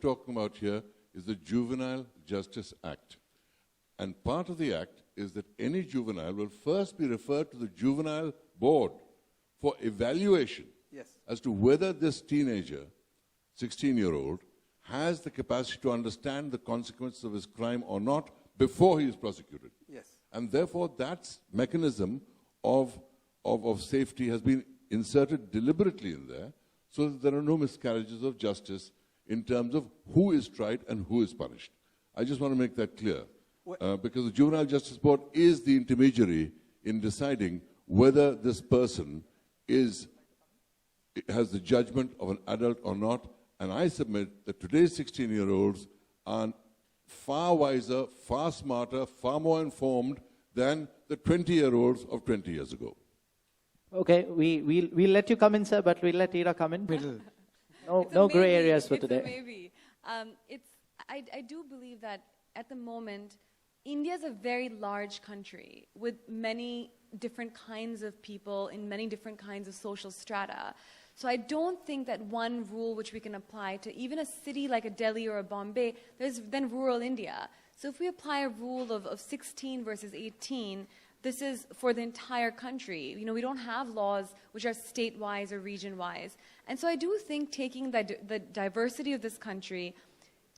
talking about here is the Juvenile Justice Act. And part of the act is that any juvenile will first be referred to the juvenile board for evaluation as to whether this teenager, 16-year-old, has the capacity to understand the consequences of his crime or not before he is prosecuted. And therefore, that mechanism of safety has been inserted deliberately in there so that there are no miscarriages of justice in terms of who is tried and who is punished. I just want to make that clear. Because the Juvenile Justice Board is the intermediary in deciding whether this person has the judgment of an adult or not. And I submit that today's 16-year-olds are far wiser, far smarter, far more informed than the 20-year-olds of 20 years ago. Okay, we'll let you come in, sir, but we'll let Ira come in. No grey areas for today. Maybe. I do believe that at the moment, India is a very large country with many different kinds of people in many different kinds of social strata. So I don't think that one rule which we can apply to even a city like a Delhi or a Bombay, there's then rural India. So if we apply a rule of 16 versus 18, this is for the entire country. You know, we don't have laws which are state-wise or region-wise. And so I do think taking the diversity of this country,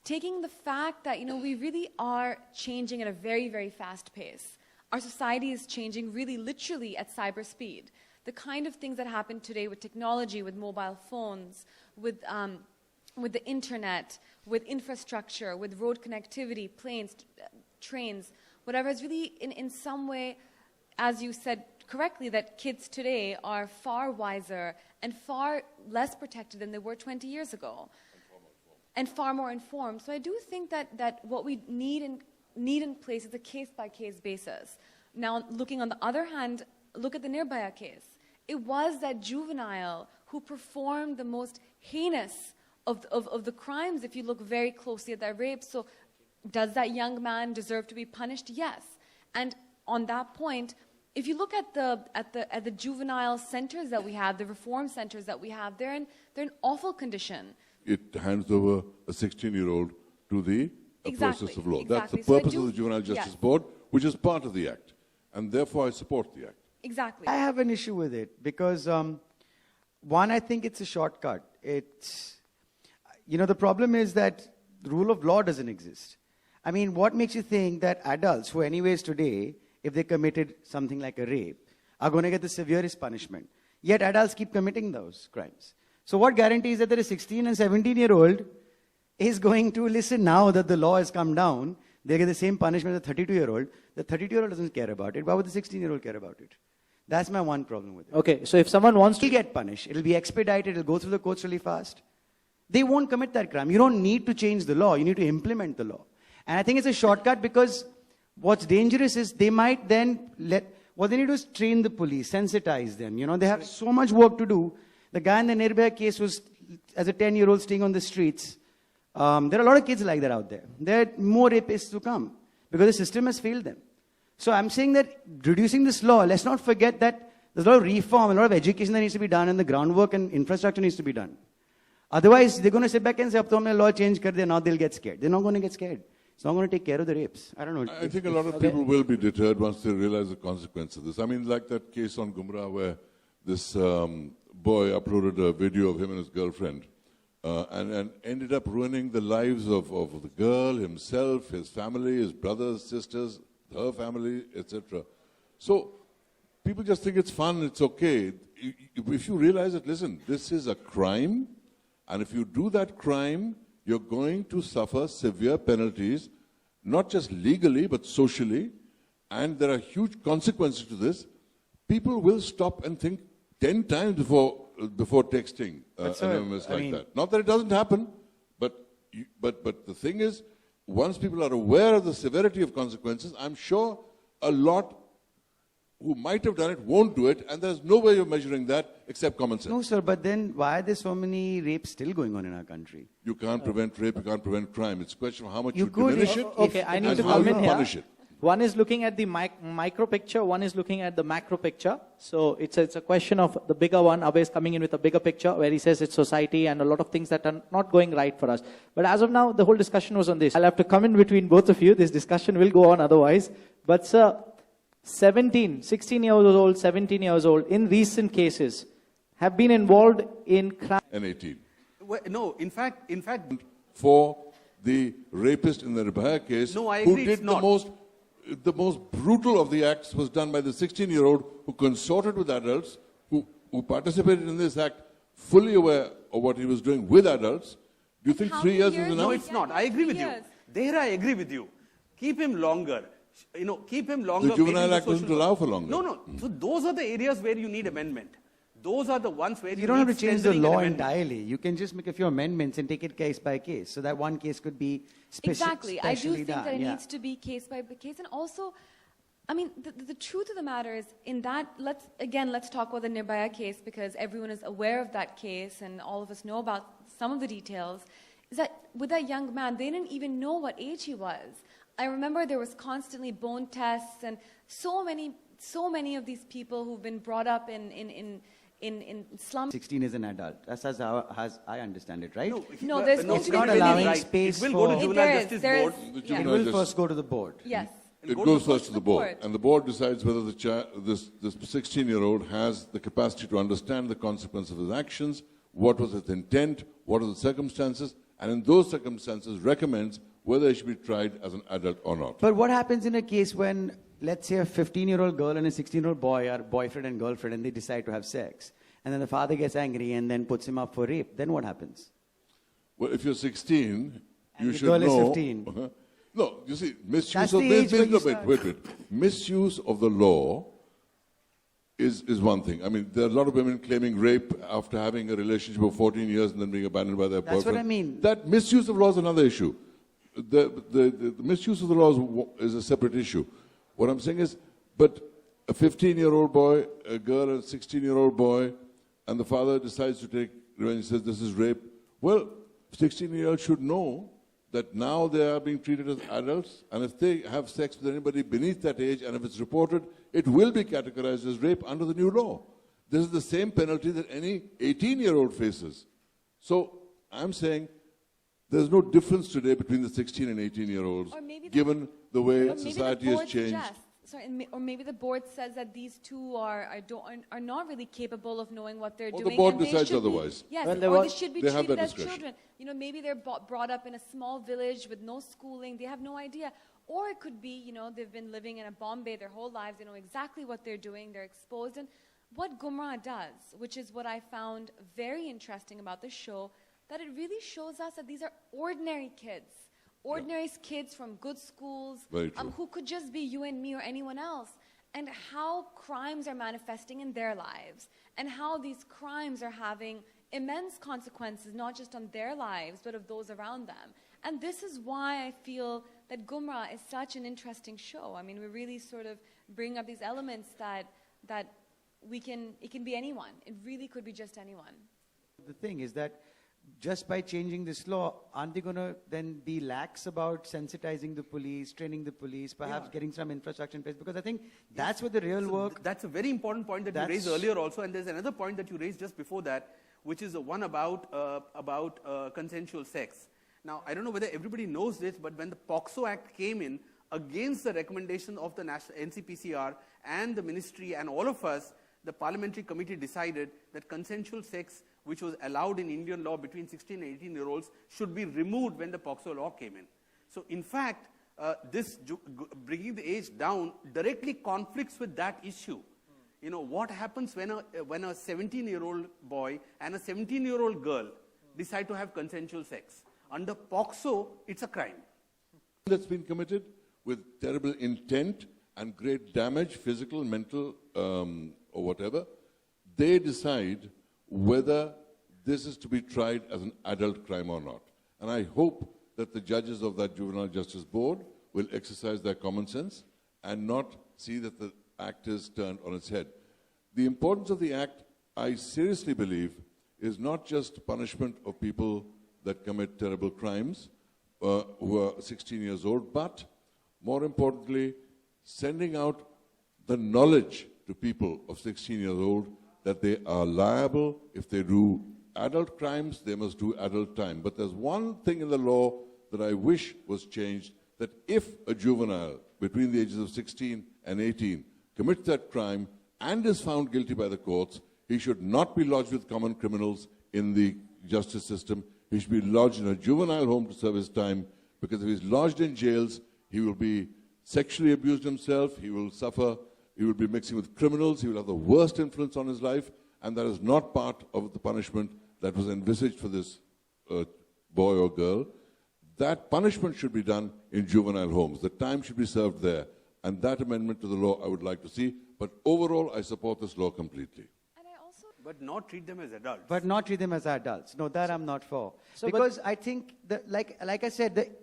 taking the fact that, you know, we really are changing at a very, very fast pace. Our society is changing really literally at cyber speed. The kind of things that happen today with technology, with mobile phones, with the internet, with infrastructure, with road connectivity, planes, trains, whatever is really in some way, as you said correctly, that kids today are far wiser and far less protected than they were 20 years ago. And far more informed. So I do think that what we need in place is a case-by-case basis. Now, looking on the other hand, look at the Nirbhaya case. It was that juvenile who performed the most heinous of the crimes, if you look very closely at that rape. So does that young man deserve to be punished? Yes. And on that point, if you look at the juvenile centers that we have, the reform centers that we have, they're in awful condition. It hands over a 16-year-old to the process of law. That's the purpose of the Juvenile Justice Board, which is part of the Act. And therefore, I support the Act. Exactly. I have an issue with it because, one, I think it's a shortcut. The problem is that the rule of law doesn't exist. I mean, what makes you think that adults who anyways today, if they committed something like a rape, are going to get the severest punishment? Yet adults keep committing those crimes. So what guarantees that there is 16 and 17-year-old is going to listen now that the law has come down, they get the same punishment as a 32-year-old. The 32-year-old doesn't care about it. Why would the 16-year-old care about it? That's my one problem with it. Okay, so if someone wants to get punished, it'll be expedited, it'll go through the courts really fast. They won't commit that crime. You don't need to change the law, you need to implement the law. And I think it's a shortcut because what's dangerous is they might then what they need to do is train the police, sensitize them. You know, they have so much work to do. The guy in the Nirbhaya case was, as a 10-year-old, staying on the streets. There are a lot of kids like that out there. There are more rapists to come because the system has failed them. So I'm saying that reducing this law, let's not forget that there's a lot of reform, a lot of education that needs to be done, and the groundwork and infrastructure needs to be done. Otherwise, they're going to sit back and say, "Ab to humne law change kar diya," now they'll get scared. They're not going to get scared. It's not going to take care of the rapes. I don't know. I think a lot of people will be deterred once they realize the consequence of this. I mean, like that case on Gumrah where this boy uploaded a video of him and his girlfriend and ended up ruining the lives of the girl, himself, his family, his brothers, sisters, her family, etc. So people just think it's fun, it's okay. If you realize that, listen, this is a crime, and if you do that crime, you're going to suffer severe penalties, not just legally, but socially, and there are huge consequences to this. People will stop and think 10 times before texting an SMS like that. Not that it doesn't happen, but the thing is, once people are aware of the severity of consequences, I'm sure a lot who might have done it won't do it, and there's no way of measuring that except common sense. No, sir, but then why are there so many rapes still going on in our country? You can't prevent rape, you can't prevent crime. It's a question of how much you diminish it Okay, I need to and how come you in here. punish it. One is looking at the micro picture, one is looking at the macro picture. So it's a question of the bigger one. Abhay is coming in with a bigger picture where he says it's society and a lot of things that are not going right for us. But as of now, the whole discussion was on this. I'll have to come in between both of you. This discussion will go on otherwise. But sir, 16 years old, 17 years old, in recent cases, have been involved in crime. And 18. Well, no, in fact, For the rapist in the Abhay case, No, I who agree, it's did not. the most brutal of the acts was done by the 16-year-old who consorted with adults, who participated in this act fully aware of what he was doing with adults. Do you think How 3 many years is years? enough? no, it's not. I agree with you. Years. There, I agree with you. Keep him longer. Keep him longer. The Juvenile maybe Act doesn't social- allow for longer. No. So those are the areas where you need amendment. Those are the ones where You don't have need to change the strengthening law and amendment. entirely. You can just make a few amendments and take it case by case. So that one case could be Exactly. I do specially think done. that it yeah. needs to be case by case. And also, I mean, the truth of the matter is, in that, let's talk about the Nirbhaya case, because everyone is aware of that case and all of us know about some of the details, is that with that young man, they didn't even know what age he was. I remember there was constantly bone tests and so many of these people who've been brought up in slums. 16 is an adult. That's how I understand it, right? No, there's going it's to be not really allowing right. space It will go to for- Juvenile There is, Justice there Board. is. The Yeah. It Juvenile will Justice- first go to the board. Yes. It go goes to first to the board, board. and the board decides whether this 16-year-old has the capacity to understand the consequence of his actions, what was his intent, what are the circumstances, and in those circumstances recommends whether he should be tried as an adult or not. But what happens in a case when, let's say, a 15-year-old girl and a 16-year-old boy are boyfriend and girlfriend and they decide to have sex? And then the father gets angry and then puts him up for rape. Then what happens? Well, if you're 16, And you the should girl is know. 15. No, you see, misuse That's of the age where you wait. Misuse of the law is one thing. I mean, there are a lot of women claiming rape after having a relationship of 14 years and then being abandoned by their That's boyfriend. what I mean. That misuse of law is another issue. The misuse of the law is a separate issue. What I'm saying is, but a 15-year-old boy, a girl, a 16-year-old boy, and the father decides to take revenge, says this is rape. Well, 16-year-olds should know that now they are being treated as adults, and if they have sex with anybody beneath that age, and if it's reported, it will be categorized as rape under the new law. This is the same penalty that any 18-year-old faces. So I'm saying there's no difference today between the 16 and 18-year-olds, Or maybe the- given the way Or maybe the society has board changed. suggests- or maybe the board says that these two are not really capable of knowing what they're Or the doing. board and they decides should be- otherwise. Yes, Well, they or wa- they should be they have treated that as discretion. children. You know, maybe they're brought up in a small village with no schooling. They have no idea. Or it could be, you know, they've been living in a Bombay their whole lives. They know exactly what they're doing. They're exposed. And what Gumrah does, which is what I found very interesting about the show, that it really shows us that these are ordinary kids. Ordinary kids from good schools, Very true. who could just be you and me or anyone else, and how crimes are manifesting in their lives, and how these crimes are having immense consequences, not just on their lives, but of those around them. And this is why I feel that Gumrah is such an interesting show. I mean, we really sort of bring up these elements that it can be anyone. It really could be just anyone. The thing is that just by changing this law, aren't they going to then be lax about sensitizing the police, training the police, perhaps getting some infrastructure in place? Because I think that's where the real So work... That's a very important point that you That's- raised earlier also, and there's another point that you raised just before that, which is the one about consensual sex. Now, I don't know whether everybody knows this, but when the POXO Act came in, against the recommendation of the NCPCR and the ministry and all of us, the parliamentary committee decided that consensual sex, which was allowed in Indian law between 16 and 18-year-olds, should be removed when the POXO law came in. So, in fact, bringing the age down directly conflicts with that issue. You know, what happens when a 17-year-old boy and a 17-year-old girl decide to have consensual sex? Under POXO, it's a crime. That's been committed with terrible intent and great damage, physical, mental, or whatever, they decide whether this is to be tried as an adult crime or not. And I hope that the judges of that Juvenile Justice Board will exercise their common sense and not see that the act is turned on its head. The importance of the act, I seriously believe, is not just punishment of people that commit terrible crimes, who are 16 years old, but more importantly, sending out the knowledge to people of 16 years old that they are liable. If they do adult crimes, they must do adult time. But there's one thing in the law that I wish was changed, that if a juvenile between the ages of 16 and 18 commits that crime and is found guilty by the courts, he should not be lodged with common criminals in the justice system. He should be lodged in a juvenile home to serve his time, because if he's lodged in jails, he will be sexually abused himself, he will suffer, he will be mixing with criminals, he will have the worst influence on his life, and that is not part of the punishment that was envisaged for this boy or girl. That punishment should be done in juvenile homes. The time should be served there. And that amendment to the law I would like to see. But overall, I support this law completely. And I also But not treat them as adults. But not treat them as adults. No, that I'm not for. So, Because I think, that, like I said,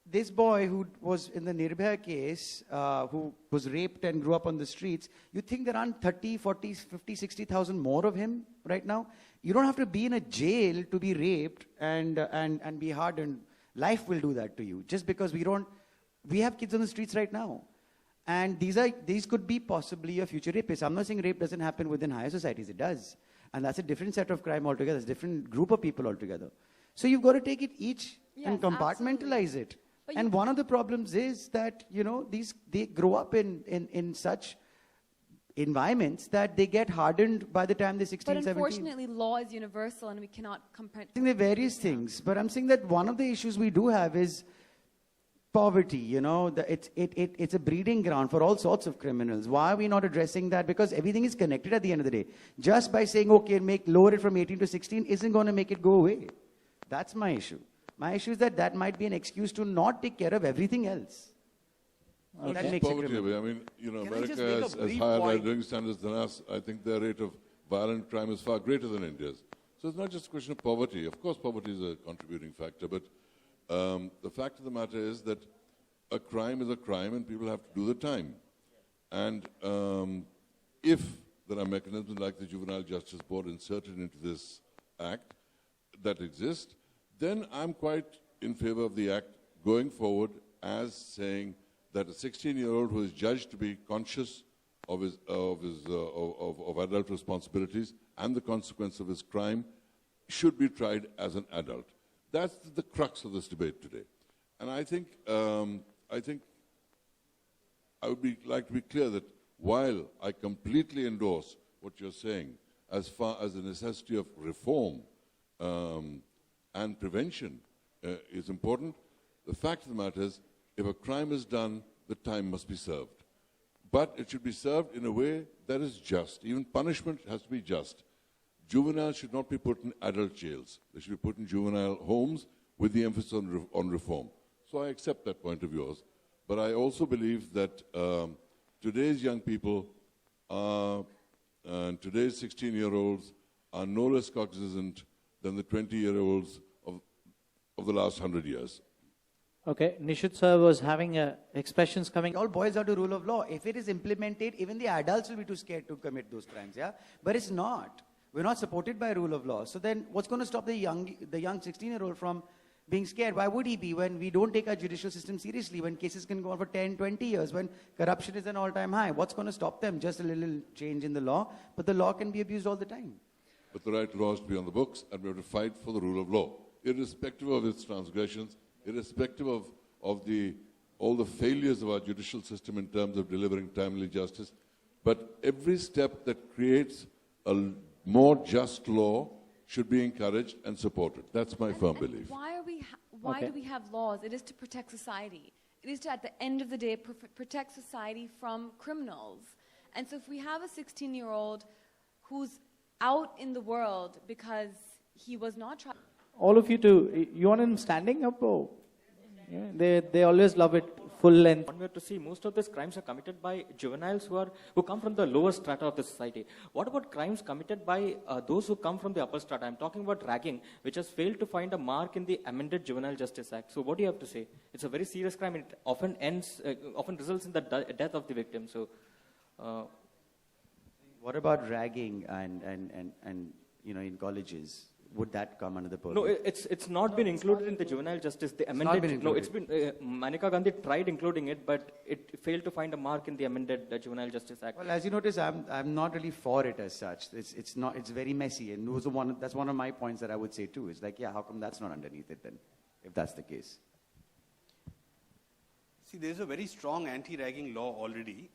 this boy who was in the Nirbhaya case, who was raped and grew up on the streets, you think there aren't 30, 40, 50, 60,000 more of him right now? You don't have to be in a jail to be raped and be hardened. Life will do that to you. Just because we have kids on the streets right now. And these could be possibly your future rapists. I'm not saying rape doesn't happen within higher societies. It does. And that's a different set of crime altogether. It's a different group of people altogether. So you've got to take it each and Yes, compartmentalize it. But And you- one of the problems is that, they grow up in such environments that they get hardened by the time they're 16, But 17. unfortunately, law is universal, and we cannot compare. I think there are various things, but I'm saying that one of the issues we do have is poverty. It's a breeding ground for all sorts of criminals. Why are we not addressing that? Because everything is connected at the end of the day. Just by saying, okay, lower it from 18 to 16 isn't going to make it go away. That's my issue. My issue is that might be an excuse to not take care of everything else. That makes it Poverty, criminal. I mean, Can I America just make a has brief higher point? living standards than us. I think their rate of violent crime is far greater than India's. So it's not just a question of poverty. Of course, poverty is a contributing factor, but the fact of the matter is that a crime is a crime and people have to do the time. And if there are mechanisms like the Juvenile Justice Board inserted into this act that exist, then I'm quite in favor of the act going forward as saying that a 16-year-old who is judged to be conscious of adult responsibilities and the consequence of his crime should be tried as an adult. That's the crux of this debate today. And I think I would like to be clear that while I completely endorse what you're saying as far as the necessity of reform and prevention is important, the fact of the matter is, if a crime is done, the time must be served. But it should be served in a way that is just. Even punishment has to be just. Juveniles should not be put in adult jails. They should be put in juvenile homes with the emphasis on reform. So I accept that point of yours. But I also believe that today's young people and today's 16-year-olds are no less cognizant than the 20-year-olds of the last 100 years. Okay, Nishit sir was having expressions coming. It all boils down to rule of law. If it is implemented, even the adults will be too scared to commit those crimes, yeah? But it's not. We're not supported by rule of law. So then what's going to stop the young 16-year-old from being scared? Why would he be when we don't take our judicial system seriously, when cases can go on for 10, 20 years, when corruption is an all-time high? What's going to stop them? Just a little change in the law, but the law can be abused all the time. But the right law is to be on the books, and we have to fight for the rule of law, irrespective of its transgressions, irrespective of all the failures of our judicial system in terms of delivering timely justice. But every step that creates a more just law should be encouraged and supported. That's my firm belief. Why do we have laws? It is to protect society. It is to, at the end of the day, protect society from criminals. And so if we have a 16-year-old who's out in the world because he was not tried. All of you want him standing up? Oh, yeah, they always love it full length. One way to see most of these crimes are committed by juveniles who come from the lower strata of the society. What about crimes committed by those who come from the upper strata? I'm talking about ragging, which has failed to find a mark in the amended Juvenile Justice Act. So what do you have to say? It's a very serious crime. It often results in the death of the victim. So, what about ragging and in colleges? would that come under the purview? No, it's not been included in the juvenile justice. The not amended. been No, it's been. Maneka Gandhi tried including it, but it failed to find a mark in the amended Juvenile Justice Act. Well, as you notice, I'm not really for it as such. It's very messy, and that's one of my points that I would say too. Is like, yeah, how come that's not underneath it then, if that's the case? See, there's a very strong anti-ragging law already,